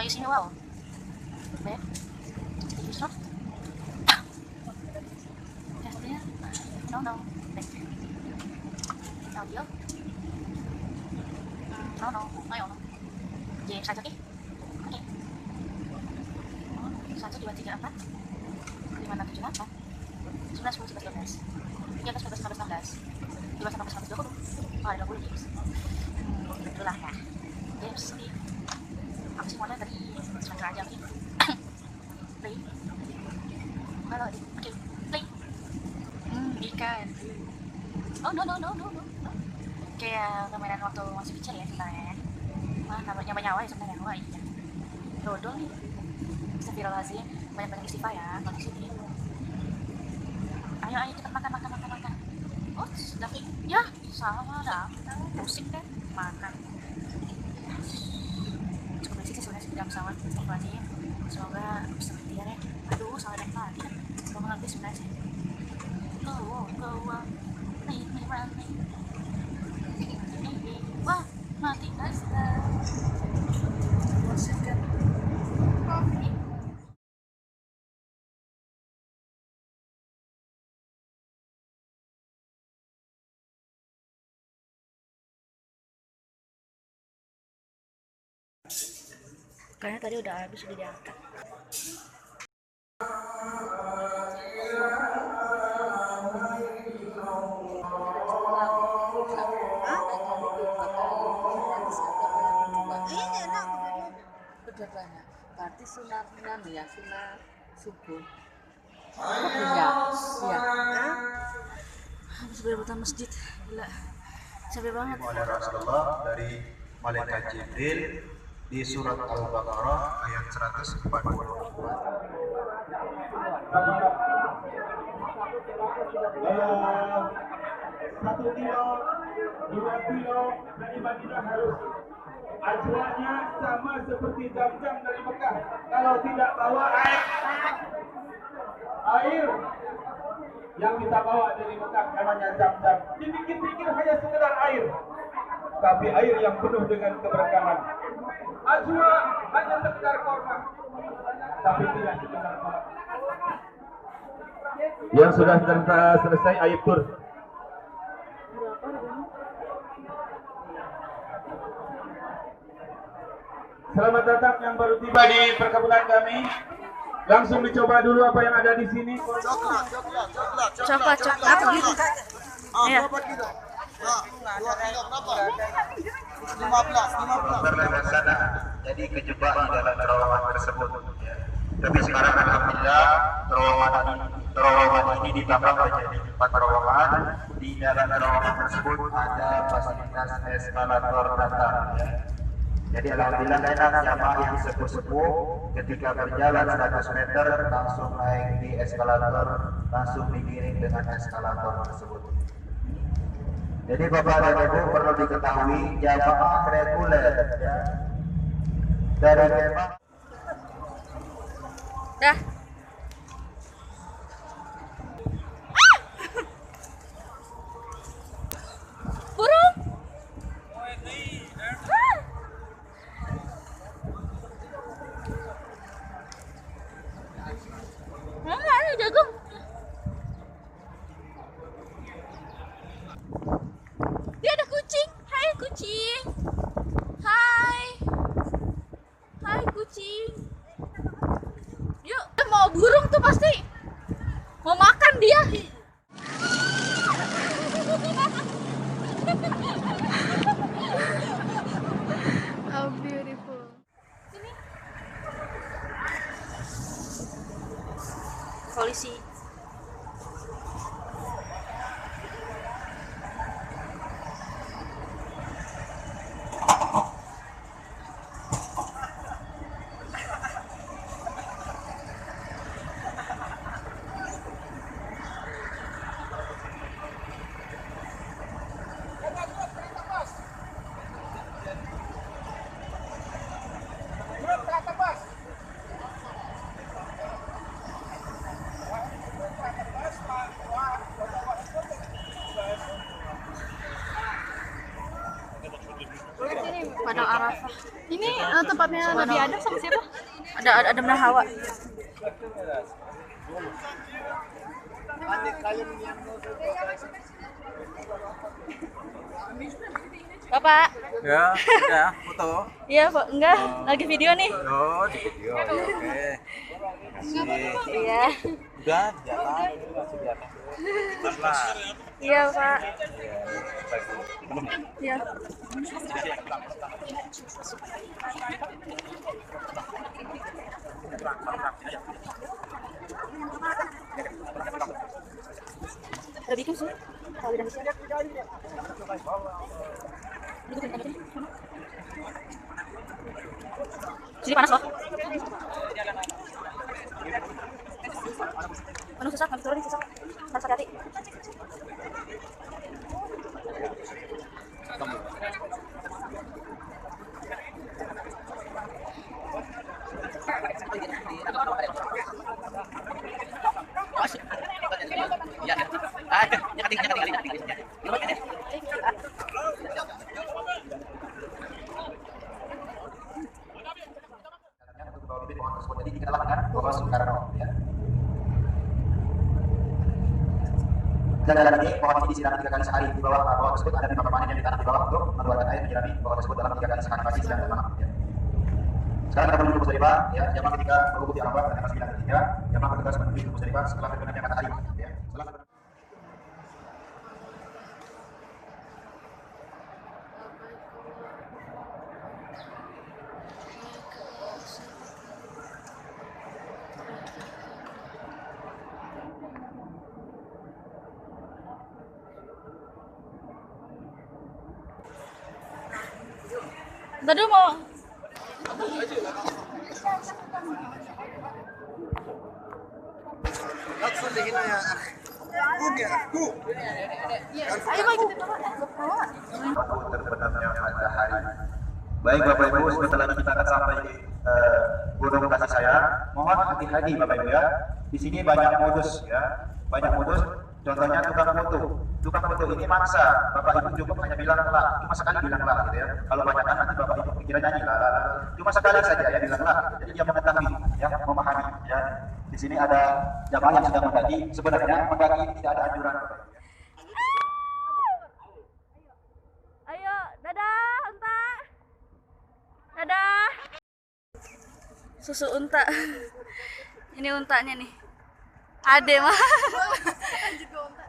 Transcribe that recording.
noise ini wow. Baik. Itu stop. Tesnya. No. Baik. Audio. No. Ayo. Jadi saja oke. Oke. 1 2 3 4 5 6 7 8 9 10 11 12 13 14 15 16 15 16 20. Oh, ada 20 games. Itulah ya. Games ini apa sih model tadi semacam aja nih. Play. Halo, oke. Play. Ikan. Oh, no. Kayak permainan waktu masih kecil ya sebenarnya. Wah, namanya nyawa ya sebenarnya. Wah, iya. Dodol nih. Astagfirullahaladzim. Banyak-banyak istighfar ya kalau di sini. Ayo cepat makan. Oh, Davi. Ya, sama dah. Pusing kan makan. Cukup berisik sih sebenarnya sebelum pesawat. Astagfirullahaladzim. Semoga bisa berhenti ya. Aduh, salah naik lagi. Gak mengerti sebenarnya sih. Go. Nih. Wah, mati astaga. Bosan kan? Kayaknya tadi udah habis, udah diangkat. Berarti sunat ya, sunat subuh. Iya. Habis berebutan masjid, gila. Capek banget. Oleh Rasulullah dari malaikat Jibril di surat Al-Baqarah ayat 140. Satu kilo, 2 kilo dari Madinah harus. Ajalnya sama seperti jam-jam dari Mekah. Kalau tidak bawa air yang kita bawa dari Mekah namanya jam-jam. Dipikir-pikir hanya sekedar air, tapi air yang penuh dengan keberkahan. Ajwa hanya sekedar korma, tapi tidak sekedar korma. Yang sudah selesai ayat tur. Selamat datang yang baru tiba di perkebunan kami. Langsung dicoba dulu apa yang ada di sini. Coklat apa gitu? Iya. Berapa kilo? 2 kilo berapa? 15. Terlewat sana, jadi kejebak di dalam terowongan tersebut. Ya. Tapi sekarang alhamdulillah terowongan ini ditambah menjadi 4 terowongan. Di dalam terowongan tersebut ada fasilitas eskalator datang. Ya. Jadi alhamdulillah enak jamaah yang sepuh-sepuh ketika berjalan 100 meter langsung naik di eskalator, langsung digiring dengan eskalator tersebut. Jadi Bapak dan Ibu perlu diketahui jamaah reguler ya, dari Kemah. Dah. Burung. Ada jagung. Dia ada kucing. Hai kucing. Hai kucing. Yuk, mau burung tuh pasti. Mau makan dia. How beautiful. Sini. Polisi. Padang Arafah. Ini tempatnya Nabi Adam sama siapa? Ada Adam Hawa. Bapak. Ya, udah foto. Iya, Pak. Enggak, lagi video nih. Oh, di video. Ya, oke. Makasih. Iya. Udah jalan, masih di atas. Pelan. Iya, Pak. Iya. Udah bikin sih. Kalau udah bisa. Sini panas loh. Penuh susah, nggak turun susah. Harus hati-hati. Untuk membawa bibit pohon tersebut. Jadi kita lakukan Bapak Soekarno ya. Dan ini pohon ini disiram 3 kali sehari. Di bawah pohon tersebut ada 5 permanen yang ditanam di bawah untuk mengeluarkan air menyirami pohon tersebut dalam 3 kali sehari pagi, siang, dan malam. Ya. Sekarang kita menuju ke Musdalifah, ya. Jamaah ketika berwudu di Arafah pada tanggal 9 Dzulhijjah, jamaah bergegas menuju ke Musdalifah setelah terbenamnya matahari. Ya. Tadi mau Langsung di hina ya. ayo Pak kita coba. Terbenamnya matahari. Baik Bapak Ibu, sebentar lagi kita akan sampai di Gunung Kasih Sayang. Mohon hati-hati Bapak Ibu ya. Di sini banyak modus ya, banyak modus. Contohnya tukang foto. Tukang foto ini maksa. Bapak Ibu cukup hanya bilang lah, cuma sekali bilang lah gitu ya. Kalau banyak kan nanti Bapak Ibu pikiran nyanyi lah. Cuma sekali saja ya bilang lah. Jadi dia mengetahui ya, memahami ya. Di sini ada jamaah yang sedang mendaki. Sebenarnya mendaki tidak ada anjuran. Ayo, dadah unta. Dadah. Susu unta. Ini untanya nih. Ade mah. Juga unta.